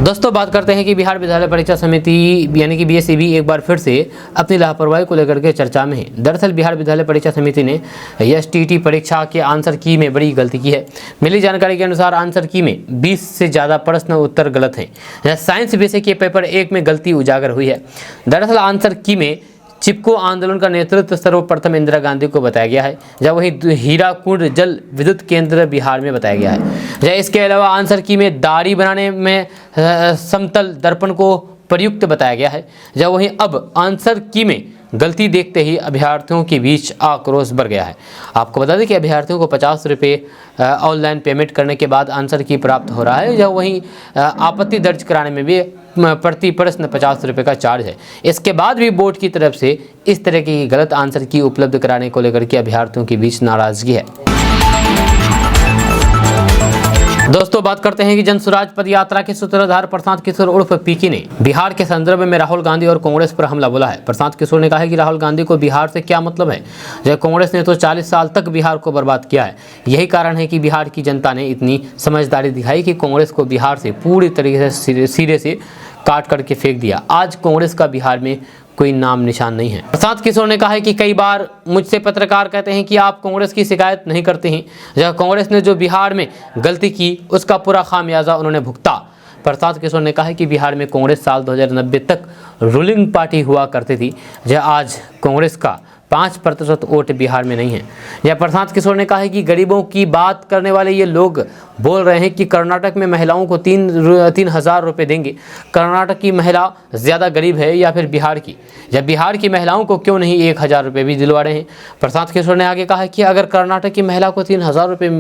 दोस्तों बात करते हैं कि बिहार विद्यालय परीक्षा समिति यानी कि बीएसईबी एक बार फिर से अपनी लापरवाही को लेकर के चर्चा में है। दरअसल बिहार विद्यालय परीक्षा समिति ने एसटीईटी परीक्षा के आंसर की में बड़ी गलती की है। मिली जानकारी के अनुसार आंसर की में 20 से ज़्यादा प्रश्न उत्तर गलत हैं। साइंस विषय के पेपर 1 में गलती उजागर हुई है। दरअसल आंसर की में चिपको आंदोलन का नेतृत्व सर्वप्रथम इंदिरा गांधी को बताया गया है, जब वही हीराकुंड जल विद्युत केंद्र बिहार में बताया गया है। इसके अलावा आंसर की में दाढ़ी बनाने में समतल दर्पण को प्रयुक्त बताया गया है। जब वहीं अब आंसर की में गलती देखते ही अभ्यर्थियों के बीच आक्रोश बढ़ गया है। आपको बता दें कि अभ्यर्थियों को 50 रुपये ऑनलाइन पेमेंट करने के बाद आंसर की प्राप्त हो रहा है। जब वहीं आपत्ति दर्ज कराने में भी प्रति प्रश्न 50 रुपये का चार्ज है। इसके बाद भी बोर्ड की तरफ से इस तरह की गलत आंसर की उपलब्ध कराने को लेकर के अभ्यर्थियों के बीच नाराजगी है। दोस्तों बात करते हैं कि जन स्वराज पद यात्रा के सूत्रधार प्रशांत किशोर उर्फ पीकी ने बिहार के संदर्भ में राहुल गांधी और कांग्रेस पर हमला बोला है। प्रशांत किशोर ने कहा है कि राहुल गांधी को बिहार से क्या मतलब है, जब कांग्रेस ने तो 40 साल तक बिहार को बर्बाद किया है। यही कारण है कि बिहार की जनता ने इतनी समझदारी दिखाई कि कांग्रेस को बिहार से पूरी तरीके से सिरे से काट करके फेंक दिया। आज कांग्रेस का बिहार में कोई नाम निशान नहीं है। प्रशांत किशोर ने कहा है कि कई बार मुझसे पत्रकार कहते हैं कि आप कांग्रेस की शिकायत नहीं करते हैं, जब कांग्रेस ने जो बिहार में गलती की उसका पूरा खामियाजा उन्होंने भुगता। प्रशांत किशोर ने कहा है कि बिहार में कांग्रेस साल 2090 तक रूलिंग पार्टी हुआ करती थी, जब आज कांग्रेस का 5% वोट बिहार में नहीं है। यह प्रशांत किशोर ने कहा है कि गरीबों की बात करने वाले ये लोग बोल रहे हैं कि कर्नाटक में महिलाओं को 3,000 रुपये देंगे। कर्नाटक की महिला ज़्यादा गरीब है या फिर बिहार की? जब बिहार की महिलाओं को क्यों नहीं 1,000 रुपये भी दिलवा रहे हैं? प्रशांत किशोर ने आगे कहा कि अगर कर्नाटक की महिला को 3,000 रुपये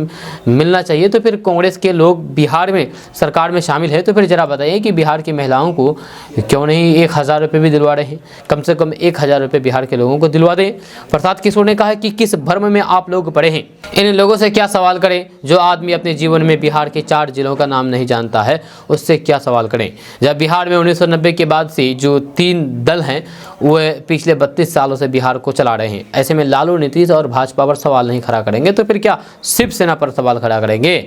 मिलना चाहिए तो फिर कांग्रेस के लोग बिहार में सरकार में शामिल है, तो फिर ज़रा बताइए कि बिहार की महिलाओं को क्यों नहीं 1,000 रुपये भी दिलवा रहे हैं? कम से कम 1,000 रुपये बिहार के लोगों को दिलवा दें। प्रशांत किशोर ने कहा कि किस भ्रम में आप लोग पड़े हैं, इन लोगों से क्या सवाल करें? जो आदमी अपने जीवन में बिहार के 4 जिलों का नाम नहीं जानता है उससे क्या सवाल करें? जब बिहार में 1990 के बाद से जो 3 दल हैं वह पिछले 32 सालों से बिहार को चला रहे हैं, ऐसे में लालू, नीतीश और भाजपा पर सवाल नहीं खड़ा करेंगे तो फिर क्या शिवसेना पर सवाल खड़ा करेंगे?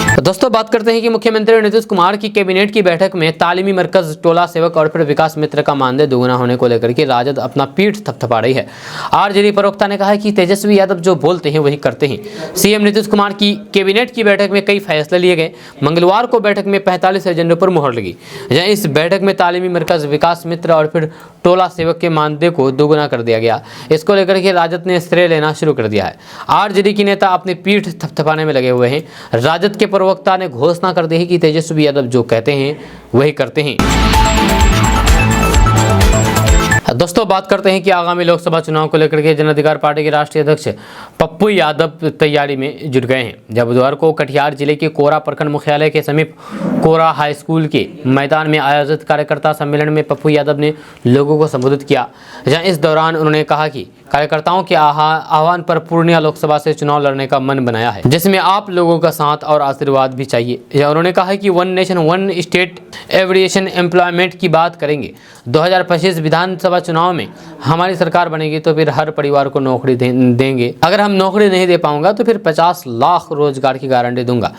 तो दोस्तों बात करते हैं कि मुख्यमंत्री नीतीश कुमार की कैबिनेट की बैठक में तालीमी मरकज, टोला सेवक और फिर विकास मित्र का मानदेय दोगुना होने को लेकर के राजद अपना पीठ थपथपा रही है। आरजेडी प्रवक्ता ने कहा है कि तेजस्वी यादव जो बोलते हैं वही करते हैं। सीएम नीतीश कुमार की कैबिनेट की बैठक में कई फैसले लिए गए। मंगलवार को बैठक में 45 एजेंडों पर मुहर लगी। इस बैठक में तालीमी मरकज, विकास मित्र और फिर टोला सेवक के मानदेय को दोगुना कर दिया गया। इसको लेकर के राजद ने श्रेय लेना शुरू कर दिया है। आरजेडी की नेता अपनी पीठ थपथपाने में लगे हुए हैं। राजद के प्रवक्ता ने घोषणा कर दी है कि तेजस्वी यादव जो कहते हैं वही करते हैं। दोस्तों बात करते हैं कि आगामी लोकसभा चुनाव को लेकर के जन अधिकार पार्टी के राष्ट्रीय अध्यक्ष पप्पू यादव तैयारी में जुट गए हैं। जब बुधवार को कटिहार जिले के कोरा प्रखंड मुख्यालय के समीप कोरा हाई स्कूल के मैदान में आयोजित कार्यकर्ता सम्मेलन में पप्पू यादव ने लोगों को संबोधित किया। जहां इस दौरान उन्होंने कहा कि कार्यकर्ताओं के आह्वान पर पूर्णिया लोकसभा से चुनाव लड़ने का मन बनाया है, जिसमें आप लोगों का साथ और आशीर्वाद भी चाहिए। उन्होंने कहा कि 1 नेशन 1 स्टेट एवरिएशन एम्प्लॉयमेंट की बात करेंगे। 2025 विधानसभा चुनाव में हमारी सरकार बनेगी तो फिर हर परिवार को नौकरी देंगे। अगर हम नौकरी नहीं दे पाऊंगा तो फिर 50 लाख रोजगार की गारंटी दूंगा।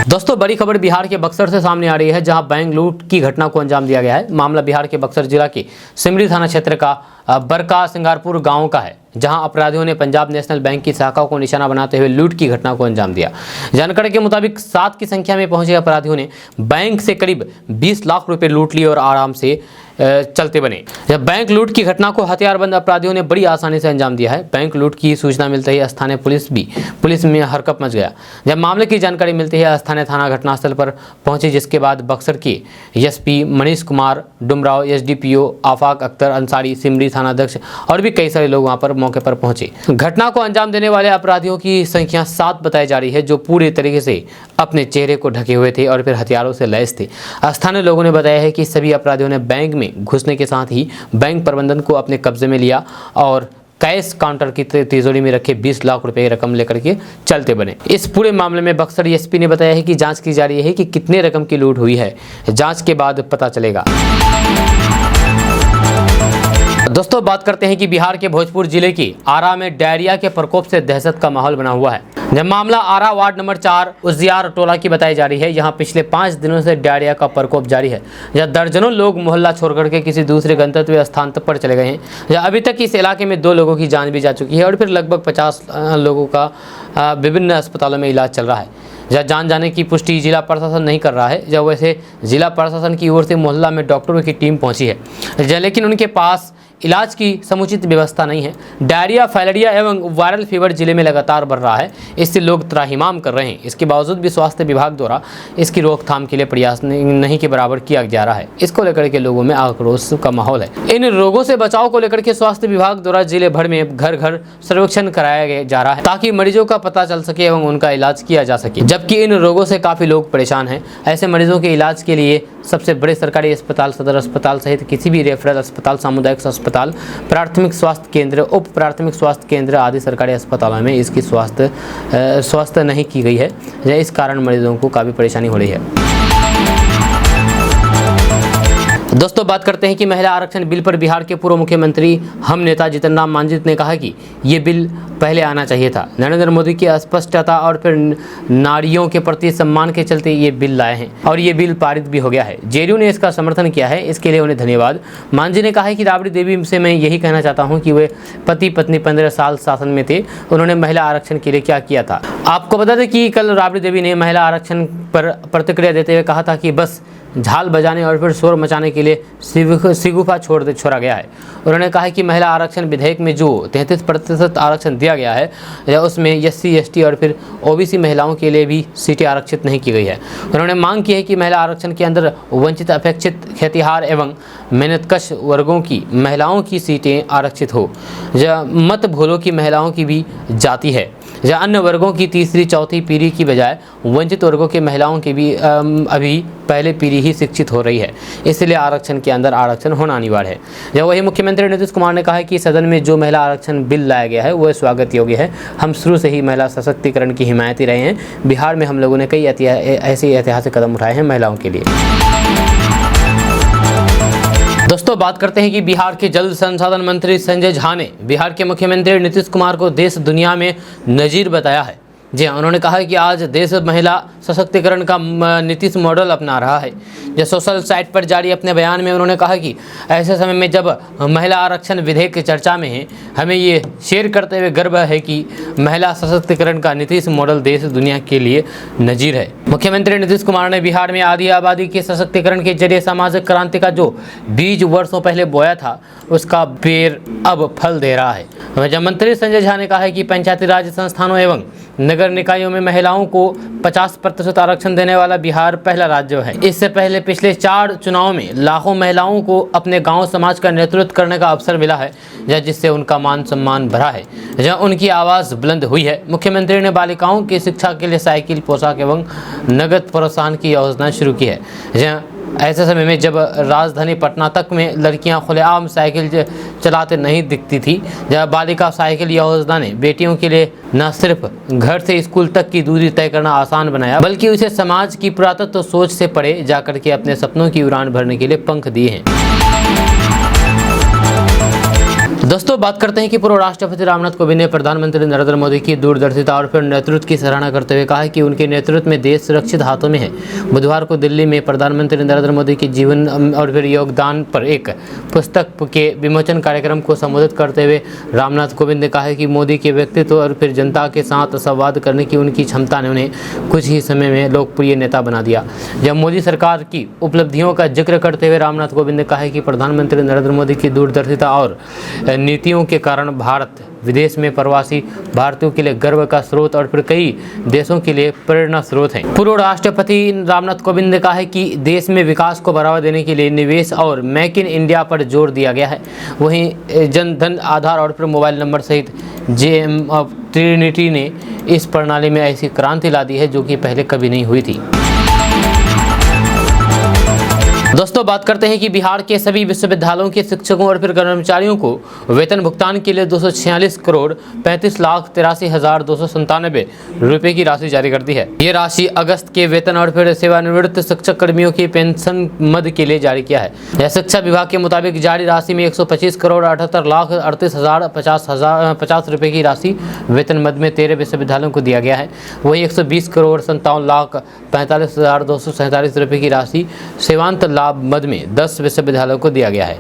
दोस्तों बड़ी खबर बिहार के बक्सर से सामने आ रही है, जहां बैंक लूट की घटना को अंजाम दिया गया है। मामला बिहार के बक्सर जिला के सिमरी थाना क्षेत्र का बरका सिंगारपुर गांव का है, जहां अपराधियों ने पंजाब नेशनल बैंक की शाखा को निशाना बनाते हुए लूट की घटना को अंजाम दिया। जानकारी के मुताबिक 7 की संख्या में पहुंचे अपराधियों ने बैंक से करीब 20 लाख रुपए लूट लिए और आराम से चलते बने। जब बैंक लूट की घटना को हथियारबंद अपराधियों ने बड़ी आसानी से अंजाम दिया है। बैंक लूट की सूचना मिलते ही स्थानीय पुलिस में हरकत मच गया। जब मामले की जानकारी मिलती है स्थानीय थाना घटनास्थल पर पहुंची, जिसके बाद बक्सर के एसपी मनीष कुमार डुमराव, एसडीपीओ आफाक अख्तर अंसारी, सिमरी थानाध्यक्ष और भी कई सारे लोग वहां पर मौके पर पहुंचे। घटना को अंजाम देने वाले अपराधियों की संख्या 7 बताई जा रही है, जो पूरे तरीके से अपने चेहरे को ढके हुए थे और फिर हथियारों से लैस थे। स्थानीय लोगों ने बताया है कि सभी अपराधियों ने बैंक में घुसने के साथ ही बैंक प्रबंधन को अपने कब्जे में लिया और कैश काउंटर की तिजोरी में रखे 20 लाख रुपए रकम लेकर के चलते बने। इस पूरे मामले में बक्सर एसपी ने बताया है कि जांच की जा रही है कि कितने रकम की लूट हुई है, जांच के बाद पता चलेगा। दोस्तों बात करते हैं कि बिहार के भोजपुर जिले की आरा में डायरिया के प्रकोप से दहशत का माहौल बना हुआ है। जब मामला आरा वार्ड नंबर 4 उजियार टोला की बताई जा रही है। यहाँ पिछले 5 दिनों से डायरिया का प्रकोप जारी है। जहाँ दर्जनों लोग मोहल्ला छोड़कर के किसी दूसरे गंतव्य स्थान पर चले गए हैं। जहाँ अभी तक इस इलाके में 2 लोगों की जान भी जा चुकी है और फिर लगभग 50 लोगों का विभिन्न अस्पतालों में इलाज चल रहा है। जहाँ जान जाने की पुष्टि जिला प्रशासन नहीं कर रहा है। जब वैसे जिला प्रशासन की ओर से मोहल्ला में डॉक्टरों की टीम पहुंची है, लेकिन उनके पास इलाज की समुचित व्यवस्था नहीं है। डायरिया, फाइलेरिया एवं वायरल फीवर जिले में लगातार बढ़ रहा है। इससे लोग त्राहिमाम कर रहे हैं। इसके बावजूद भी स्वास्थ्य विभाग द्वारा इसकी रोकथाम के लिए प्रयास नहीं के बराबर किया जा रहा है। इसको लेकर के लोगों में आक्रोश का माहौल है। इन रोगों से बचाव को लेकर के स्वास्थ्य विभाग द्वारा जिले भर में घर घर सर्वेक्षण कराया जा रहा है, ताकि मरीजों का पता चल सके एवं उनका इलाज किया जा सके। जबकि इन रोगों से काफी लोग परेशान हैं। ऐसे मरीजों के इलाज के लिए सबसे बड़े सरकारी अस्पताल, सदर अस्पताल सहित किसी भी रेफरल अस्पताल, सामुदायिक अस्पताल, प्राथमिक स्वास्थ्य केंद्र, उप प्राथमिक स्वास्थ्य केंद्र आदि सरकारी अस्पतालों में इसकी स्वास्थ्य नहीं की गई है। इस कारण मरीजों को काफ़ी परेशानी हो रही है। दोस्तों बात करते हैं कि महिला आरक्षण बिल पर बिहार के पूर्व मुख्यमंत्री हम नेता जीतन राम मांझी ने कहा कि ये बिल पहले आना चाहिए था। नरेंद्र मोदी की अस्पष्टता और फिर नारियों के प्रति सम्मान के चलते ये बिल लाए हैं और ये बिल पारित भी हो गया है। जेडीयू ने इसका समर्थन किया है, इसके लिए उन्हें धन्यवाद। मांझी ने कहा है कि राबड़ी देवी से मैं यही कहना चाहता हूँ कि वे पति पत्नी 15 साल शासन में थे, उन्होंने महिला आरक्षण के लिए क्या किया था। आपको बता दें कि कल राबड़ी देवी ने महिला आरक्षण पर प्रतिक्रिया देते हुए कहा था कि बस झाल बजाने और फिर शोर मचाने के लिए सिगुफा छोड़ा गया है। उन्होंने कहा कि महिला आरक्षण विधेयक में जो 33% आरक्षण दिया गया है उसमें SC ST और फिर OBC महिलाओं के लिए भी सीटें आरक्षित नहीं की गई है। उन्होंने मांग की है कि महिला आरक्षण के अंदर वंचित, अपेक्षित, खेतिहार एवं मेहनतकश वर्गों की महिलाओं की सीटें आरक्षित हो। मत भूलो कि महिलाओं की भी जाति है, जहाँ अन्य वर्गों की तीसरी चौथी पीढ़ी की बजाय वंचित वर्गों के महिलाओं की भी अभी पहले पीढ़ी ही शिक्षित हो रही है, इसलिए आरक्षण के अंदर आरक्षण होना अनिवार्य है। जब वही मुख्यमंत्री नीतीश कुमार ने कहा है कि सदन में जो महिला आरक्षण बिल लाया गया है वह स्वागत योग्य है। हम शुरू से ही महिला सशक्तिकरण की हिमायती रहे हैं। बिहार में हम लोगों ने कई ऐसे ऐतिहासिक कदम उठाए हैं महिलाओं के लिए। दोस्तों बात करते हैं कि बिहार के जल संसाधन मंत्री संजय झा ने बिहार के मुख्यमंत्री नीतीश कुमार को देश दुनिया में नजीर बताया है। जी हाँ, उन्होंने कहा है कि आज देश महिला सशक्तिकरण का नीतीश मॉडल अपना रहा है। जो सोशल साइट पर जारी अपने बयान में उन्होंने कहा कि ऐसे समय में जब महिला आरक्षण विधेयक की चर्चा में है, हमें ये शेयर करते हुए गर्व है कि महिला सशक्तिकरण का नीतीश मॉडल देश दुनिया के लिए नजीर है। मुख्यमंत्री नीतीश कुमार ने बिहार में आधी आबादी के सशक्तिकरण के जरिए सामाजिक क्रांति का जो बीज वर्षों पहले बोया था उसका पेड़ अब फल दे रहा है। जब मंत्री संजय झा ने कहा है कि पंचायती राज संस्थानों एवं नगर निकायों में महिलाओं को 50% आरक्षण देने वाला बिहार पहला राज्य है। इससे पहले पिछले 4 चुनाव में लाखों महिलाओं को अपने गांव समाज का नेतृत्व करने का अवसर मिला है, जिससे उनका मान सम्मान बढ़ा है, जहां उनकी आवाज़ बुलंद हुई है। मुख्यमंत्री ने बालिकाओं की शिक्षा के लिए साइकिल, पोशाक एवं नगद प्रोत्साहन की योजना शुरू की है। जहां ऐसे समय में जब राजधानी पटना तक में लड़कियां खुलेआम साइकिल चलाते नहीं दिखती थी, जब बालिका साइकिल योजना ने बेटियों के लिए न सिर्फ घर से स्कूल तक की दूरी तय करना आसान बनाया, बल्कि उसे समाज की पुरातत्व सोच से परे जाकर के अपने सपनों की उड़ान भरने के लिए पंख दिए हैं। दोस्तों बात करते हैं कि पूर्व राष्ट्रपति रामनाथ कोविंद ने प्रधानमंत्री नरेंद्र मोदी की दूरदर्शिता और फिर नेतृत्व की सराहना करते हुए कहा कि उनके नेतृत्व में देश सुरक्षित हाथों में है। बुधवार को दिल्ली में प्रधानमंत्री नरेंद्र मोदी के जीवन और फिर योगदान पर एक पुस्तक के विमोचन कार्यक्रम को संबोधित करते हुए रामनाथ कोविंद ने कहा कि मोदी के व्यक्तित्व और फिर जनता के साथ संवाद करने की उनकी क्षमता ने उन्हें कुछ ही समय में लोकप्रिय नेता बना दिया। जब मोदी सरकार की उपलब्धियों का जिक्र करते हुए रामनाथ कोविंद ने कहा कि प्रधानमंत्री नरेंद्र मोदी की दूरदर्शिता और नीतियों के कारण भारत विदेश में प्रवासी भारतीयों के लिए गर्व का स्रोत और फिर कई देशों के लिए प्रेरणा स्रोत है। पूर्व राष्ट्रपति रामनाथ कोविंद ने कहा है कि देश में विकास को बढ़ावा देने के लिए निवेश और मेक इन इंडिया पर जोर दिया गया है। वहीं जन धन, आधार और फिर मोबाइल नंबर सहित JM ऑफ ट्रिनिटी ने इस प्रणाली में ऐसी क्रांति ला दी है जो कि पहले कभी नहीं हुई थी। दोस्तों बात करते हैं कि बिहार के सभी विश्वविद्यालयों के शिक्षकों और फिर कर्मचारियों को वेतन भुगतान के लिए 246 करोड़ 35,83,297 रुपए की राशि जारी कर दी है। ये राशि अगस्त के वेतन और फिर सेवानिवृत्त शिक्षक कर्मियों की पेंशन मद के लिए जारी किया है। यह शिक्षा विभाग के मुताबिक जारी राशि में 125 करोड़ 78,38,50 रुपए की राशि वेतन मद में 13 विश्वविद्यालयों को दिया गया है। वही 120 करोड़ 57,45,247 रुपए की राशि सेवांत लाभ मद में 10 विश्वविद्यालयों को दिया गया है।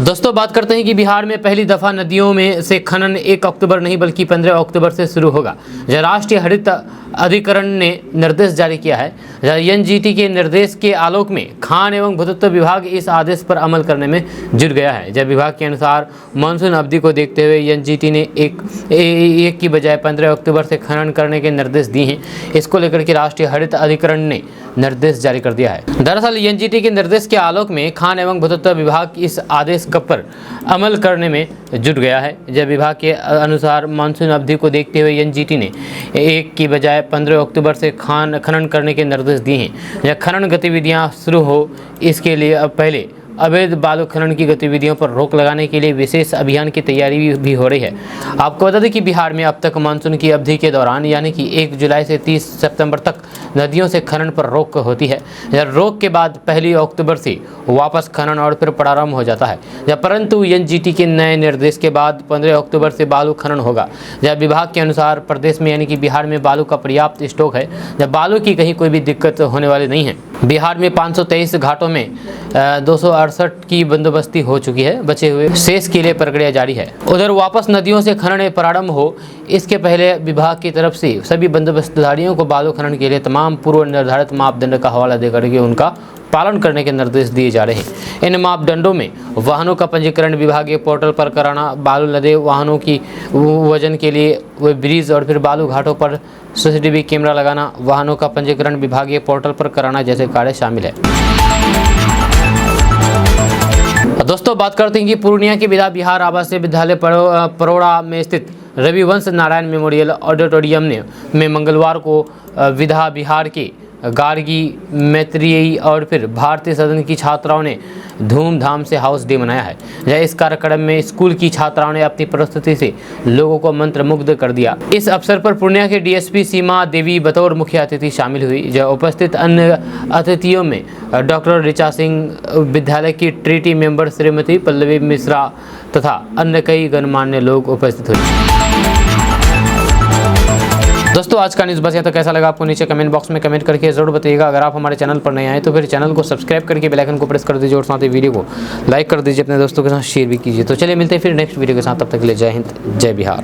दोस्तों बात करते हैं कि बिहार में पहली दफा नदियों में से खनन 1 अक्टूबर नहीं बल्कि 15 अक्टूबर से शुरू होगा। राष्ट्रीय हरित अधिकरण ने निर्देश जारी किया है। NGT के निर्देश के आलोक में खान एवं भूतत्व विभाग इस आदेश पर अमल करने में जुट गया है। जब विभाग के अनुसार मानसून अवधि को देखते हुए NGT ने एक की बजाय 15 अक्टूबर से खनन करने के निर्देश दिए हैं। इसको लेकर के राष्ट्रीय हरित अधिकरण ने निर्देश जारी कर दिया है। दरअसल NGT के निर्देश के आलोक में खान एवं भूतत्व विभाग इस आदेश पर अमल करने में जुट गया है। जब विभाग के अनुसार मानसून अवधि को देखते हुए NGT ने 1 की बजाय 15 अक्टूबर से खनन करने के निर्देश दिए हैं। जब खनन गतिविधियां शुरू हो इसके लिए अब पहले अवैध बालू खनन की गतिविधियों पर रोक लगाने के लिए विशेष अभियान की तैयारी भी हो रही है। आपको बता दें कि बिहार में अब तक मानसून की अवधि के दौरान यानी कि 1 जुलाई से 30 सितंबर तक नदियों से खनन पर रोक होती है। रोक के बाद 1 अक्टूबर से वापस खनन और फिर प्रारंभ हो जाता है। परंतु एनजीटी के नए निर्देश के बाद 15 अक्टूबर से बालू खनन होगा। जब विभाग के अनुसार प्रदेश में यानी कि बिहार में बालू का पर्याप्त स्टॉक है, जब बालू की कहीं कोई भी दिक्कत होने वाली नहीं है। बिहार में 523 घाटों में 268 की बंदोबस्ती हो चुकी है, बचे हुए शेष के लिए प्रक्रिया जारी है। उधर वापस नदियों से खनन प्रारंभ हो इसके पहले विभाग की तरफ से सभी बंदोबस्तधारियों को बालू खनन के लिए तमाम पूर्व निर्धारित मापदंड का हवाला देकर के उनका पालन करने के निर्देश दिए जा रहे हैं। इन मापदंडों में वाहनों का पंजीकरण विभागीय पोर्टल पर कराना, बालू लदे वाहनों की वजन के लिए वे ब्रिज और फिर बालू घाटों पर सीसीटीवी कैमरा लगाना, वाहनों का पंजीकरण विभागीय पोर्टल पर कराना जैसे कार्य शामिल है। दोस्तों बात करते हैं कि पूर्णिया के विधा बिहार आवासीय विद्यालय परोड़ा में स्थित रविवंश नारायण मेमोरियल ऑडिटोरियम में मंगलवार को विधा बिहार के गार्गी, मैत्रेयी और फिर भारतीय सदन की छात्राओं ने धूमधाम से हाउस डे मनाया है। इस कार्यक्रम में स्कूल की छात्राओं ने अपनी प्रस्तुति से लोगों को मंत्रमुग्ध कर दिया। इस अवसर पर पूर्णिया के डीएसपी सीमा देवी बतौर मुख्य अतिथि शामिल हुई। जो उपस्थित अन्य अतिथियों में डॉक्टर ऋचा सिंह, विद्यालय की ट्रीटी मेंबर श्रीमती पल्लवी मिश्रा तथा अन्य कई गणमान्य लोग उपस्थित हुए। दोस्तों आज का न्यूज़ बस यहाँ तक। कैसा लगा आपको नीचे कमेंट बॉक्स में कमेंट करके जरूर बताइएगा। अगर आप हमारे चैनल पर नए आए तो फिर चैनल को सब्सक्राइब करके बेल आइकन को प्रेस कर दीजिए और साथ ही वीडियो को लाइक कर दीजिए, अपने दोस्तों के साथ शेयर भी कीजिए। तो चलिए मिलते हैं फिर नेक्स्ट वीडियो के साथ, तब तक के लिए जय हिंद, जय बिहार।